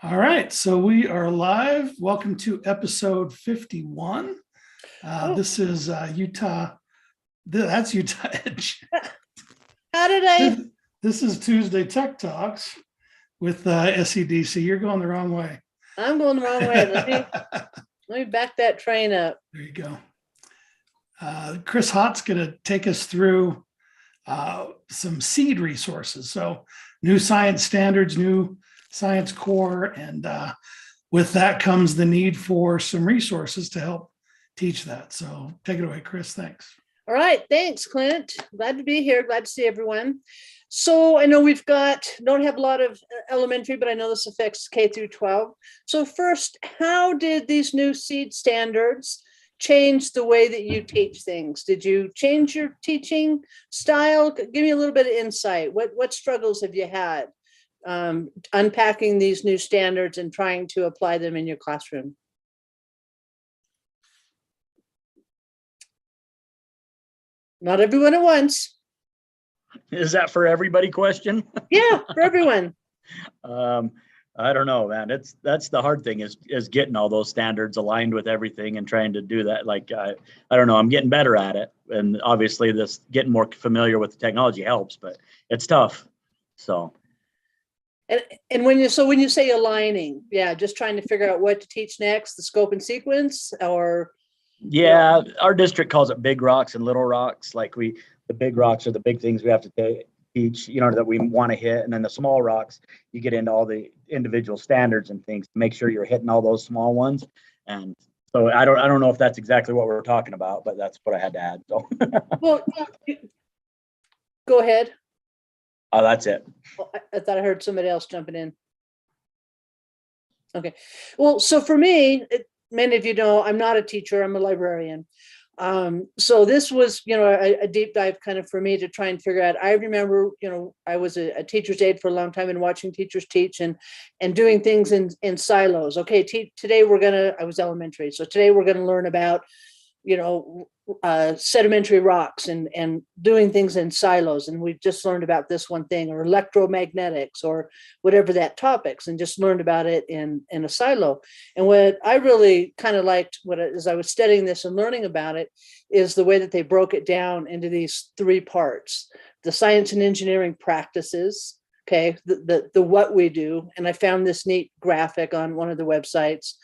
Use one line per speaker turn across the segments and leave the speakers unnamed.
All right, so we are live. Welcome to episode 51.
Oh,
This is Utah. That's Utah Edge.
how did I?
This is Tuesday Tech Talks with SEDC. You're going the wrong way.
I'm going the wrong way. Let me back that train up.
There you go. Chris Haught's going to take us through some seed resources. So new science standards, new science core, and with that comes the need for some resources to help teach that. So take it away, Chris. Thanks.
All right, thanks, Clint. Glad to be here. Glad to see everyone. So I know don't have a lot of elementary, but I know this affects K through 12. So first, how did these new seed standards change the way that you teach things? Did you change your teaching style? Give me a little bit of insight. What struggles have you had unpacking these new standards and trying to apply them in your classroom? Not everyone at once.
Is that for everybody question?
Yeah, for everyone.
I don't know, man. That's the hard thing is getting all those standards aligned with everything and trying to do that. Like, I don't know, I'm getting better at it. And obviously this getting more familiar with the technology helps, but it's tough. So.
And when you say aligning, yeah, just trying to figure out what to teach next, the scope and sequence, or
yeah, our district calls it big rocks and little rocks. Like the big rocks are the big things we have to teach, that we want to hit. And then the small rocks, you get into all the individual standards and things to make sure you're hitting all those small ones. And so I don't know if that's exactly what we're talking about, but that's what I had to add. So
well, go ahead.
Oh, that's it.
I thought I heard somebody else jumping in. Okay. Well, so for me, many of you know, I'm not a teacher, I'm a librarian. So this was, a deep dive kind of for me to try and figure out. I remember, I was a teacher's aide for a long time and watching teachers teach and doing things in silos. Okay, today I was elementary. So today we're going to learn about, sedimentary rocks and doing things in silos. And we just learned about this one thing, or electromagnetics, or whatever that topics, and just learned about it in a silo. And what I really kind of liked, as I was studying this and learning about it, is the way that they broke it down into these three parts: the science and engineering practices, okay, the what we do. And I found this neat graphic on one of the websites,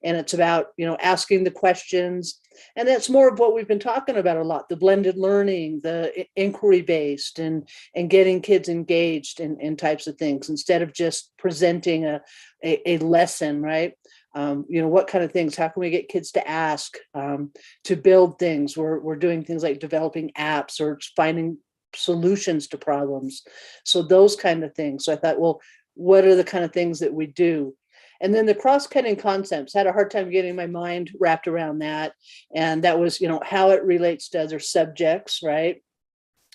and it's about, asking the questions. And that's more of what we've been talking about a lot: the blended learning, the inquiry based, and getting kids engaged in types of things instead of just presenting a lesson, right? What kind of things, how can we get kids to ask, to build things? We're doing things like developing apps or finding solutions to problems. So those kind of things. So I thought, well, what are the kind of things that we do? And then the cross-cutting concepts, had a hard time getting my mind wrapped around that. And that was, how it relates to other subjects, right?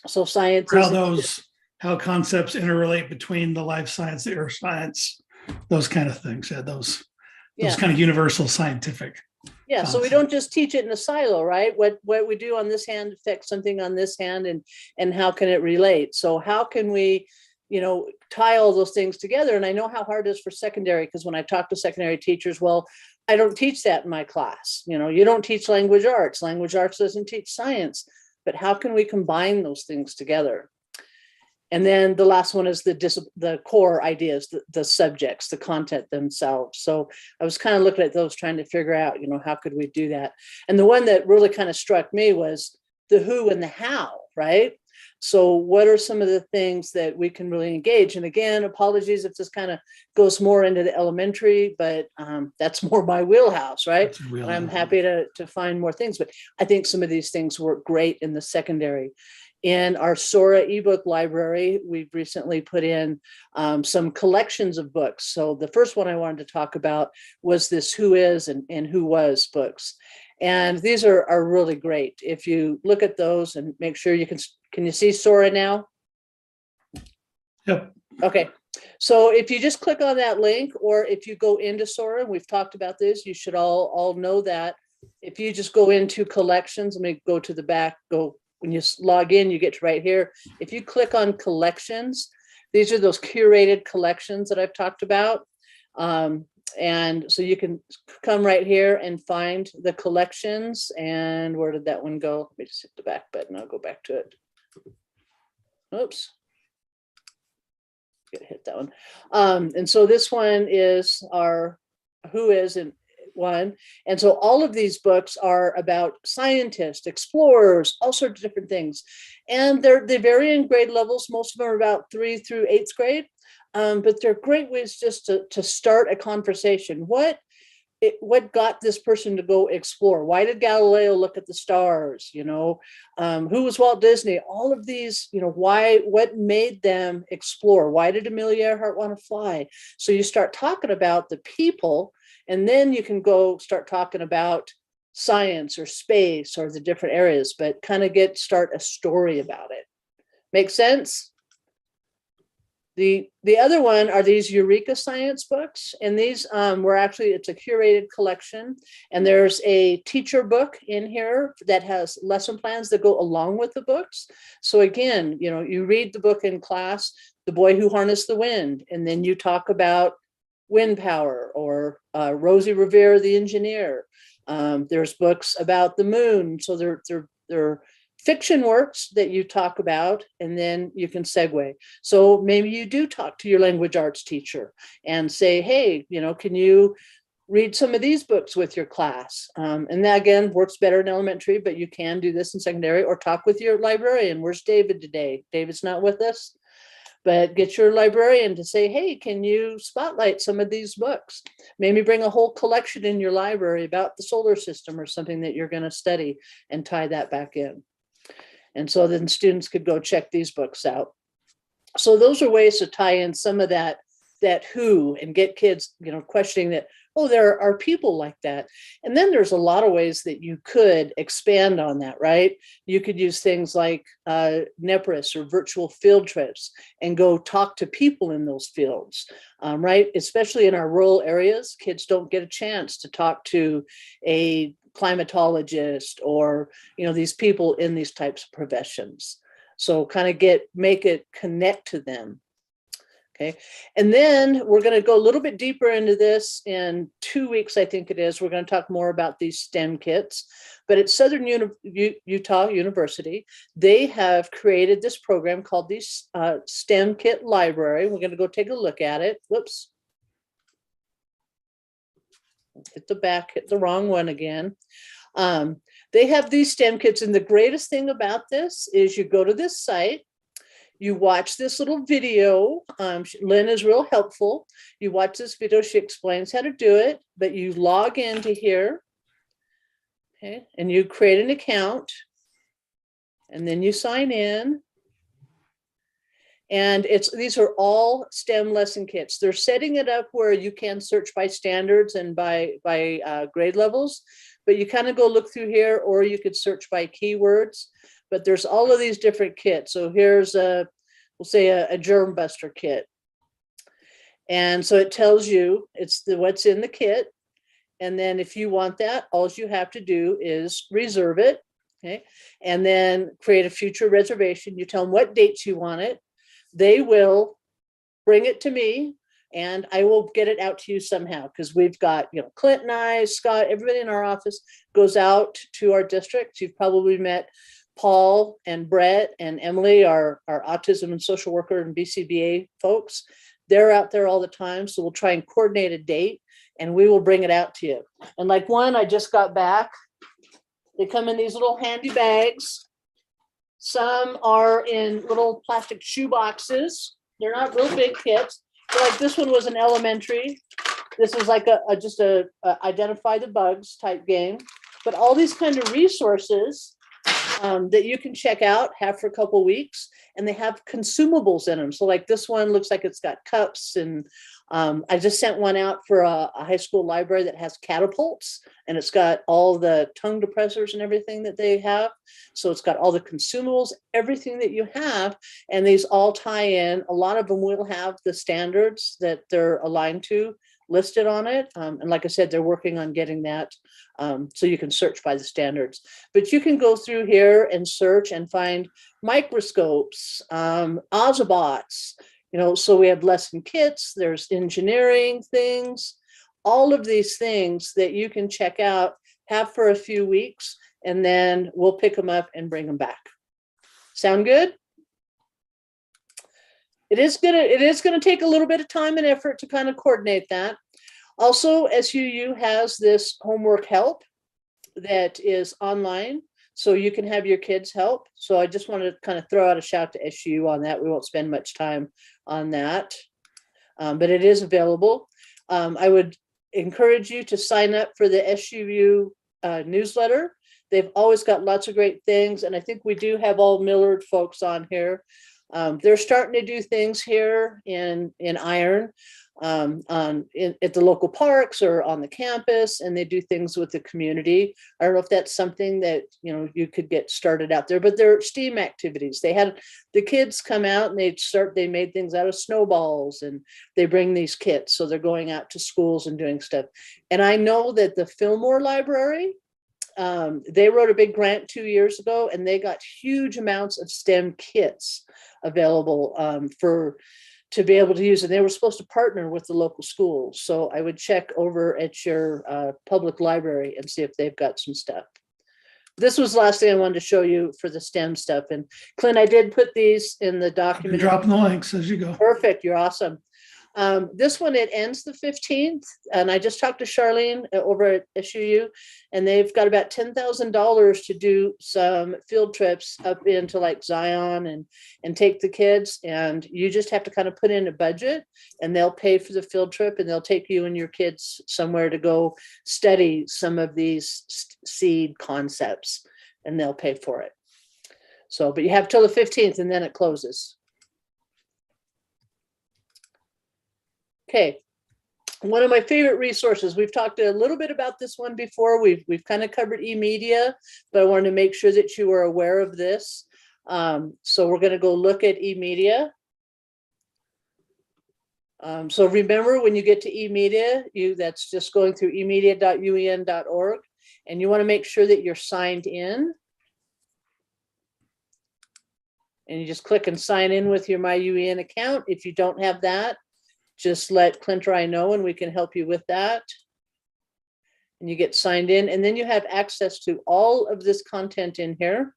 So science
how concepts interrelate between the life science, the earth science, those kind of things. Yeah, those kind of universal scientific.
Yeah, concepts. So we don't just teach it in a silo, right? What we do on this hand affects something on this hand, and how can it relate? So how can we tie all those things together? And I know how hard it is for secondary, because when I talk to secondary teachers, well, I don't teach that in my class. You don't teach language arts. Language arts doesn't teach science. But how can we combine those things together? And then the last one is the core ideas, the subjects, the content themselves. So I was kind of looking at those, trying to figure out, how could we do that? And the one that really kind of struck me was the who and the how, right? So what are some of the things that we can really engage? And again, apologies if this kind of goes more into the elementary, but that's more my wheelhouse, right? I'm happy to find more things, but I think some of these things work great in the secondary. In our Sora ebook library, we've recently put in some collections of books. So the first one I wanted to talk about was this Who Is and Who Was books. And these are really great. If you look at those and make sure can you see Sora now?
Yep.
Okay. So if you just click on that link, or if you go into Sora, we've talked about this, you should all know that. If you just go into collections, let me go to the back, when you log in, you get to right here. If you click on collections, these are those curated collections that I've talked about. And so you can come right here and find the collections. And where did that one go? Let me just hit the back button. I'll go back to it. Oops. Gotta hit that one. And so this one is our who is in one. And so all of these books are about scientists, explorers, all sorts of different things. And they vary in grade levels. Most of them are about 3 through 8th grade. But they're great ways just to start a conversation. What got this person to go explore? Why did Galileo look at the stars? You know, who was Walt Disney? All of these, you know, what made them explore? Why did Amelia Earhart want to fly? So you start talking about the people, and then you can go start talking about science or space or the different areas, but kind of start a story about it. Make sense? The other one are these Eureka Science books, and these it's a curated collection, and there's a teacher book in here that has lesson plans that go along with the books. So again, you know, you read the book in class, The Boy Who Harnessed the Wind, and then you talk about wind power, or Rosie Revere, the engineer. There's books about the moon, so they're fiction works that you talk about, and then you can segue. So maybe you do talk to your language arts teacher and say, hey, you know, can you read some of these books with your class? And that again works better in elementary, but you can do this in secondary, or talk with your librarian. Where's David today? David's not with us, but get your librarian to say, hey, can you spotlight some of these books? Maybe bring a whole collection in your library about the solar system or something that you're going to study, and tie that back in. And so then students could go check these books out. So those are ways to tie in some of that who, and get kids, you know, questioning that, oh, there are people like that. And then there's a lot of ways that you could expand on that, right? You could use things like NEPRIS or virtual field trips, and go talk to people in those fields, right? Especially in our rural areas, kids don't get a chance to talk to a climatologist, or, you know, these people in these types of professions. So kind of make it connect to them. Okay. And then we're going to go a little bit deeper into this in 2 weeks, I think it is. We're going to talk more about these STEM kits. But at Southern Utah University, they have created this program called the STEM Kit Library. We're going to go take a look at it. Whoops. Hit the wrong one again. They have these STEM kits, and the greatest thing about this is you go to this site, you watch this little video. Lynn is real helpful. You watch this video, she explains how to do it, but you log into here, okay, and you create an account, and then you sign in. And these are all STEM lesson kits. They're setting it up where you can search by standards and by grade levels, but you kind of go look through here, or you could search by keywords. But there's all of these different kits. So here's we'll say a germ buster kit. And so it tells you what's in the kit. And then if you want that, all you have to do is reserve it. Okay. And then create a future reservation. You tell them what dates you want it. They will bring it to me, and I will get it out to you somehow, because we've got, you know, Clint and I, Scott, everybody in our office goes out to our districts. You've probably met Paul and Brett and Emily, our autism and social worker and BCBA folks. They're out there all the time. So we'll try and coordinate a date, and we will bring it out to you. And like one I just got back, they come in these little handy bags. Some are in little plastic shoe boxes. They're not real big kits. But like this one was an elementary. This was like just a identify the bugs type game. But all these kind of resources that you can check out, have for a couple weeks, and they have consumables in them. So like this one looks like it's got cups, and I just sent one out for a high school library that has catapults, and it's got all the tongue depressors and everything that they have. So it's got all the consumables, everything that you have, and these all tie in. A lot of them will have the standards that they're aligned to listed on it. And like I said, they're working on getting that so you can search by the standards. But you can go through here and search and find microscopes, Ozobots, So we have lesson kits, there's engineering things, all of these things that you can check out, have for a few weeks, and then we'll pick them up and bring them back. Sound good? It is gonna take a little bit of time and effort to kind of coordinate that. Also, SUU has this homework help that is online, so you can have your kids help. So I just want to kind of throw out a shout to SUU on that. We won't spend much time on that, but it is available. I would encourage you to sign up for the SUU newsletter. They've always got lots of great things, and I think we do have all Millard folks on here. They're starting to do things here in Iron, at the local parks or on the campus, and they do things with the community. I don't know if that's something that you could get started out there, but they're STEAM activities. They had the kids come out and they made things out of snowballs, and they bring these kits, so they're going out to schools and doing stuff. And I know that the Fillmore Library, they wrote a big grant 2 years ago, and they got huge amounts of STEM kits available to be able to use. And they were supposed to partner with the local schools. So I would check over at your public library and see if they've got some stuff. This was the last thing I wanted to show you for the STEM stuff. And Clint, I did put these in the document.
Dropping the links as you go.
Perfect. You're awesome. This one, it ends the 15th, and I just talked to Charlene over at SUU, and they've got about $10,000 to do some field trips up into like Zion and take the kids, and you just have to kind of put in a budget, and they'll pay for the field trip, and they'll take you and your kids somewhere to go study some of these seed concepts, and they'll pay for it. So, but you have till the 15th, and then it closes. Okay, one of my favorite resources, we've talked a little bit about this one before. We've kind of covered EMedia, but I wanted to make sure that you were aware of this. So we're going to go look at EMedia. So remember, when you get to EMedia, that's just going through emedia.uen.org, and you want to make sure that you're signed in. And you just click and sign in with your MyUEN account. If you don't have that, just let Clint or I know, and we can help you with that. And you get signed in, and then you have access to all of this content in here.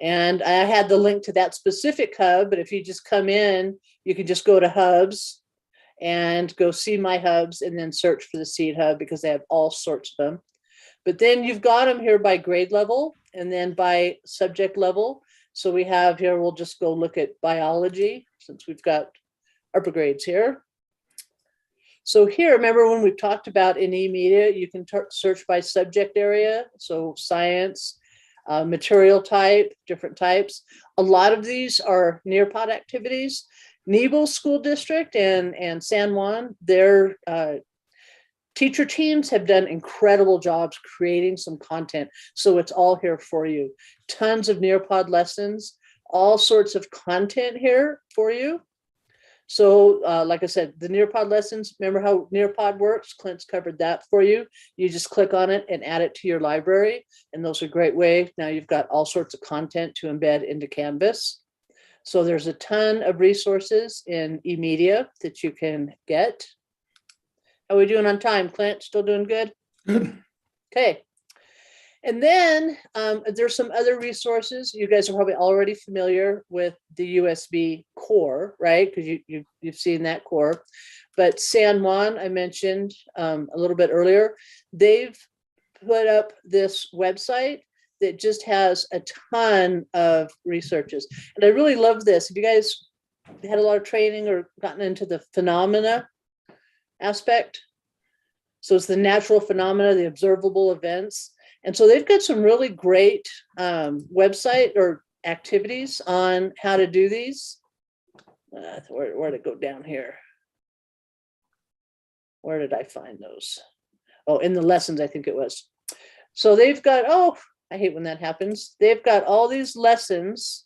And I had the link to that specific hub, but if you just come in, you can just go to hubs and go see my hubs, and then search for the Seed Hub, because they have all sorts of them. But then you've got them here by grade level and then by subject level. So we have here, we'll just go look at biology, since we've got upper grades here. So here, remember when we've talked about in EMedia, you can search by subject area. So science, material type, different types. A lot of these are Nearpod activities. Nebo School District and San Juan, their teacher teams have done incredible jobs creating some content. So it's all here for you. Tons of Nearpod lessons, all sorts of content here for you. So like I said, the Nearpod lessons, remember how Nearpod works? Clint's covered that for you. You just click on it and add it to your library. And those are a great way. Now you've got all sorts of content to embed into Canvas. So there's a ton of resources in EMedia that you can get. How are we doing on time, Clint? Still doing good?
Good.
Okay. And then there's some other resources. You guys are probably already familiar with the USB core, right? Because you've seen that core. But San Juan, I mentioned a little bit earlier, they've put up this website that just has a ton of researches. And I really love this. If you guys had a lot of training or gotten into the phenomena aspect, so it's the natural phenomena, the observable events. And so they've got some really great website or activities on how to do these. Where did it go down here? Where did I find those? Oh, in the lessons, I think it was. So they've got, oh, I hate when that happens. They've got all these lessons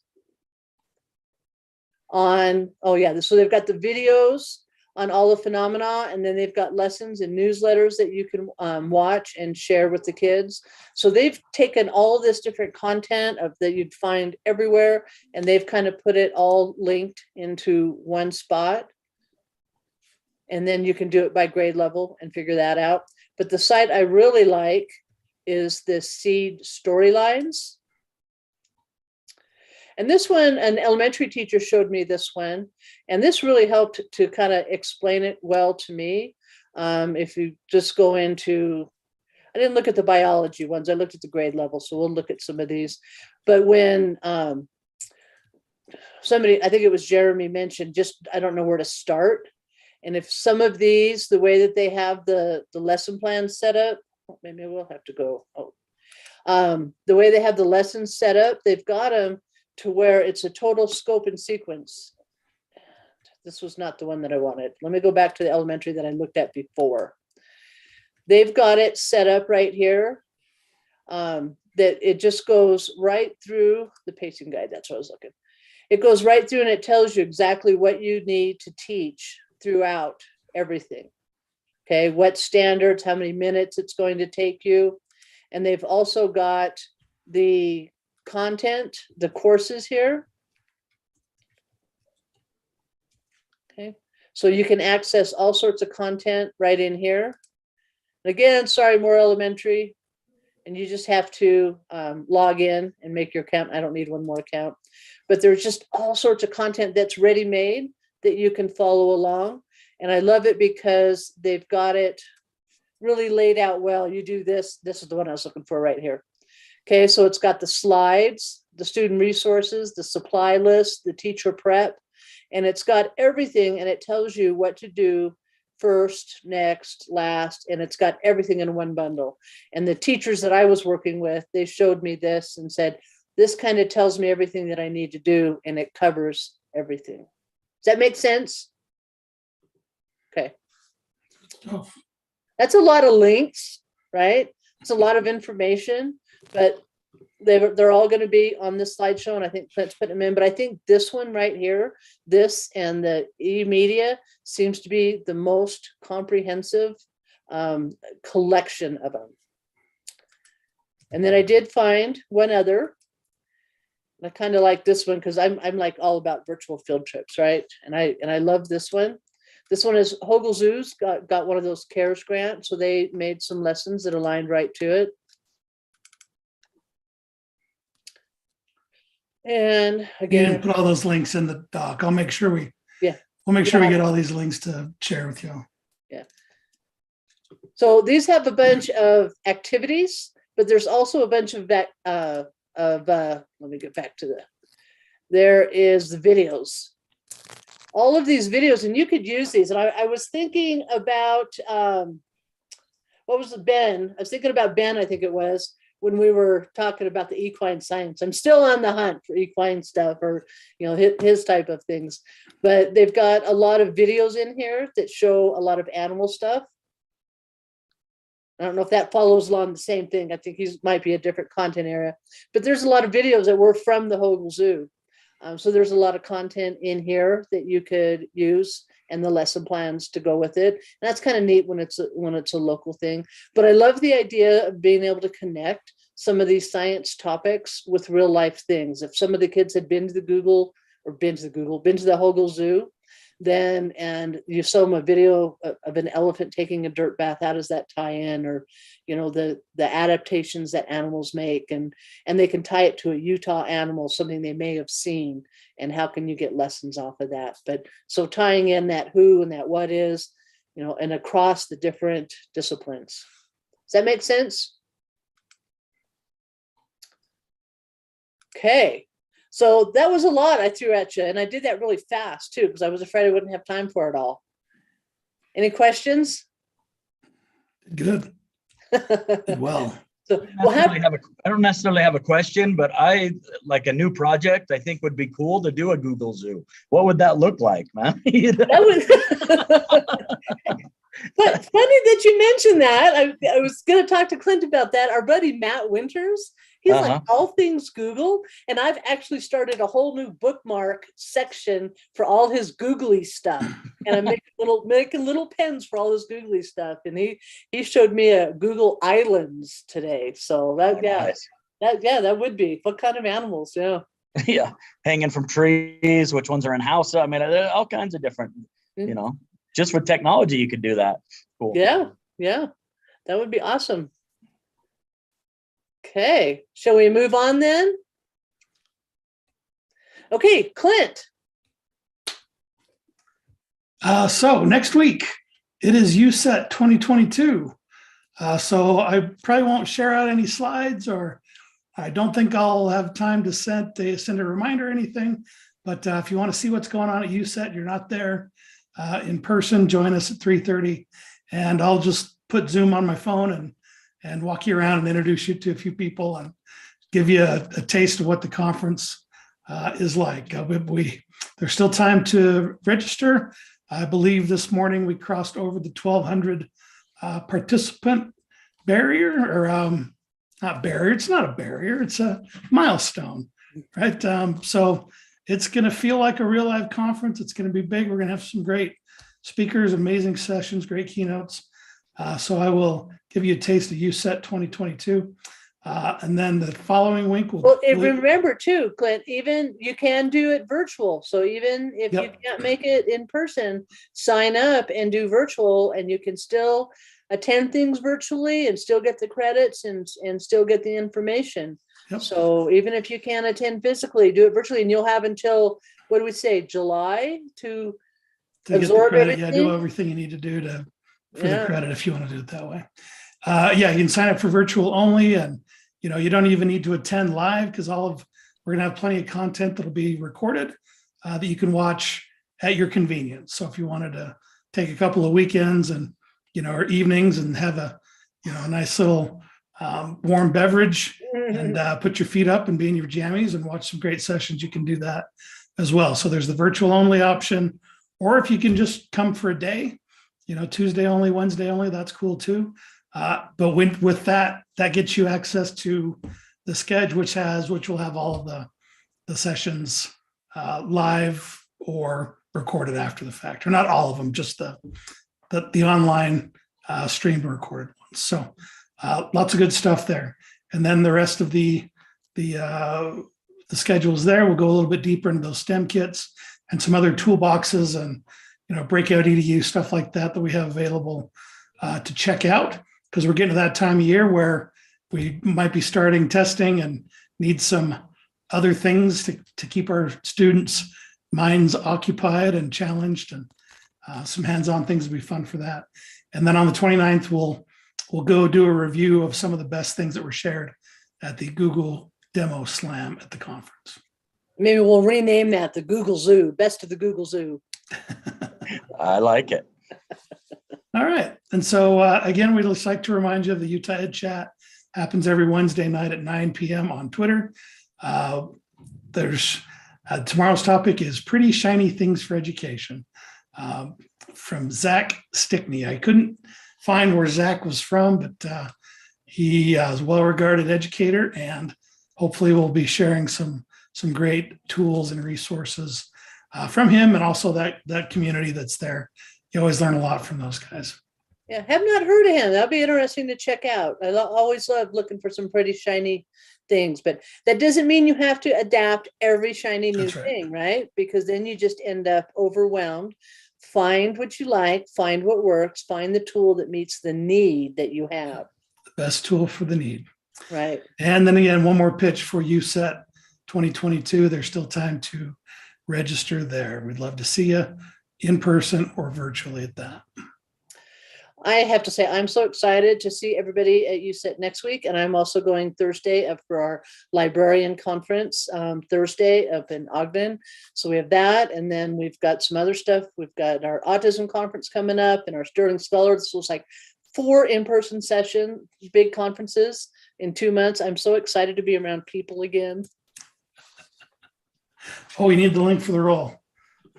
on, oh yeah, so they've got the videos on all the phenomena, and then they've got lessons and newsletters that you can watch and share with the kids. So they've taken all this different content that you'd find everywhere, and they've kind of put it all linked into one spot. And then you can do it by grade level and figure that out. But the site I really like is the seed storylines. And this one, an elementary teacher showed me this one, and this really helped to kind of explain it well to me. If you just go into, I didn't look at the biology ones, I looked at the grade level, so we'll look at some of these. But when somebody, I think it was Jeremy, mentioned just, I don't know where to start. And if some of these, the way that they have the lesson plan set up, maybe we'll have to go, the way they have the lessons set up, they've got them to where it's a total scope and sequence. This was not the one that I wanted. Let me go back to the elementary that I looked at before. They've got it set up right here, that it just goes right through the pacing guide. That's what I was looking. It goes right through and it tells you exactly what you need to teach throughout everything. Okay, what standards, how many minutes it's going to take you. And they've also got the content, the courses here. Okay, so you can access all sorts of content right in here. And again, sorry, more elementary. And you just have to log in and make your account. I don't need one more account. But there's just all sorts of content that's ready-made that you can follow along. And I love it because they've got it really laid out well. You do this. This is the one I was looking for right here. Okay, so it's got the slides, the student resources, the supply list, the teacher prep, and it's got everything, and it tells you what to do first, next, last, and it's got everything in one bundle. And the teachers that I was working with, they showed me this and said, this kind of tells me everything that I need to do, and it covers everything. Does that make sense? Okay.
Oh,
That's a lot of links, right? It's a lot of information, but they're all going to be on this slideshow, and I think let's put them in. But I think this one right here, this and the EMedia, seems to be the most comprehensive collection of them. And then I did find one other. I kind of like this one because I'm like all about virtual field trips, right? And I love this one. This one is Hogle Zoo's got one of those CARES grants, so they made some lessons that aligned right to it. And
you
again,
didn't put all those links in the doc. I'll make sure we'll make sure we get all these links to share with you.
Yeah. So these have a bunch of activities, but there's also a bunch of let me get back to there is the videos. All of these videos, and you could use these. And I was thinking about, what was Ben? I was thinking about Ben, I think it was, when we were talking about the equine science. I'm still on the hunt for equine stuff, or, you know, his type of things. But they've got a lot of videos in here that show a lot of animal stuff. I don't know if that follows along the same thing. I think he might be a different content area. But there's a lot of videos that were from the Hogle Zoo. So there's a lot of content in here that you could use, and the lesson plans to go with it. And that's kind of neat when it's a local thing. But I love the idea of being able to connect some of these science topics with real life things. If some of the kids had been to the Hogle Zoo, then, and you show them a video of an elephant taking a dirt bath, how does that tie in? Or, you know, the adaptations that animals make, and they can tie it to a Utah animal, something they may have seen, and how can you get lessons off of that? But so tying in that who and that what is, you know, and across the different disciplines. Does that make sense? Okay. So that was a lot I threw at you, and I did that really fast too, because I was afraid I wouldn't have time for it all. Any questions?
Good. Did well.
So
I don't necessarily have a question, but I like a new project I think would be cool to do a Google Zoo. What would that look like, man?
But funny that you mentioned that. I was going to talk to Clint about that. Our buddy Matt Winters, He's
Uh-huh.
like all things Google. And I've actually started a whole new bookmark section for all his googly stuff. And I'm making little pens for all his googly stuff. And he showed me a Google Islands today. So that,
Oh,
yeah,
nice.
that would be what kind of animals? Yeah.
Yeah, hanging from trees, which ones are in house. I mean, there are all kinds of different, just with technology, you could do that. Cool.
Yeah. Yeah. That would be awesome. Okay. Shall we move on then? Okay, Clint.
So next week, it is USET 2022. So I probably won't share out any slides, or I don't think I'll have time to send a reminder or anything. But if you want to see what's going on at USET, you're not there in person, join us at 3:30. And I'll just put Zoom on my phone and walk you around and introduce you to a few people and give you a taste of what the conference is like. There's still time to register. I believe this morning we crossed over the 1,200 participant barrier, or not barrier. It's not a barrier. It's a milestone, right? So it's going to feel like a real live conference. It's going to be big. We're going to have some great speakers, amazing sessions, great keynotes. So I will give you a taste of USET 2022. And then the following week
Well, remember too, Clint, even you can do it virtual. So even if you can't make it in person, sign up and do virtual, and you can still attend things virtually and still get the credits and still get the information.
Yep.
So even if you can't attend physically, do it virtually, and you'll have until, what do we say, July to absorb everything?
Yeah, do everything you need to do for the credit if you want to do it that way. You can sign up for virtual only, and you don't even need to attend live, because we're going to have plenty of content that'll be recorded that you can watch at your convenience. So if you wanted to take a couple of weekends and or evenings and have a nice little warm beverage and put your feet up and be in your jammies and watch some great sessions, you can do that as well. So there's the virtual only option, or if you can just come for a day, Tuesday only, Wednesday only, that's cool too. But with that gets you access to the schedule, which will have all of the sessions live or recorded after the fact, or not all of them, just the online streamed and recorded ones. So lots of good stuff there. And then the rest of the schedule is there. We'll go a little bit deeper into those STEM kits and some other toolboxes and breakout EDU stuff like that we have available to check out, because we're getting to that time of year where we might be starting testing and need some other things to keep our students' minds occupied and challenged, and some hands-on things will be fun for that. And then on the 29th, we'll go do a review of some of the best things that were shared at the Google Demo Slam at the conference.
Maybe we'll rename that the Google Zoo, best of the Google Zoo.
I like it.
All right. And so again, we'd just like to remind you of the Utah Ed Chat. Happens every Wednesday night at 9 p.m. on Twitter. There's tomorrow's topic is pretty shiny things for education, from Zach Stickney. I couldn't find where Zach was from, but he is a well-regarded educator, and hopefully we'll be sharing some great tools and resources from him, and also that community that's there. You always learn a lot from those guys.
Yeah, have not heard of him. That'll be interesting to check out. I always love looking for some pretty shiny things, but that doesn't mean you have to adapt every shiny new thing, right? Because then you just end up overwhelmed. Find what you like, find what works, find the tool that meets the need that you have.
The best tool for the need.
Right.
And then again, one more pitch for USET 2022. There's still time to register there. We'd love to see you in person or virtually at that.
I have to say, I'm so excited to see everybody at USET next week. And I'm also going Thursday up for our librarian conference, Thursday up in Ogden. So we have that. And then we've got some other stuff. We've got our autism conference coming up and our Sterling Scholar. This was like 4 in-person session, big conferences in 2 months. I'm so excited to be around people again.
Oh, we need the link for the roll.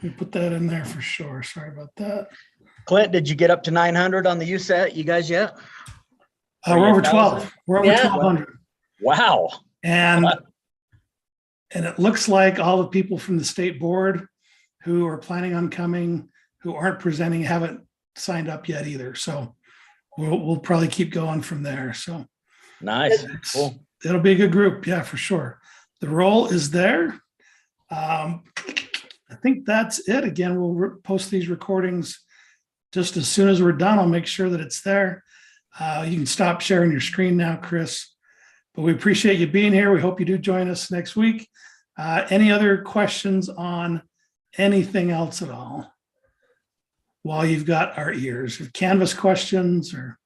We put that in there for sure. Sorry about that.
Clint, did you get up to 900 on the USET? You guys yet?
We're over 12. We're over 1,200.
Wow.
And it looks like all the people from the state board who are planning on coming, who aren't presenting, haven't signed up yet either. So we'll probably keep going from there. So
Nice. Cool.
it'll be a good group. Yeah, for sure. The role is there. I think that's it. Again, we'll post these recordings just as soon as we're done. I'll make sure that it's there. You can stop sharing your screen now, Chris. But we appreciate you being here. We hope you do join us next week. Any other questions on anything else at all while you've got our ears? Canvas questions or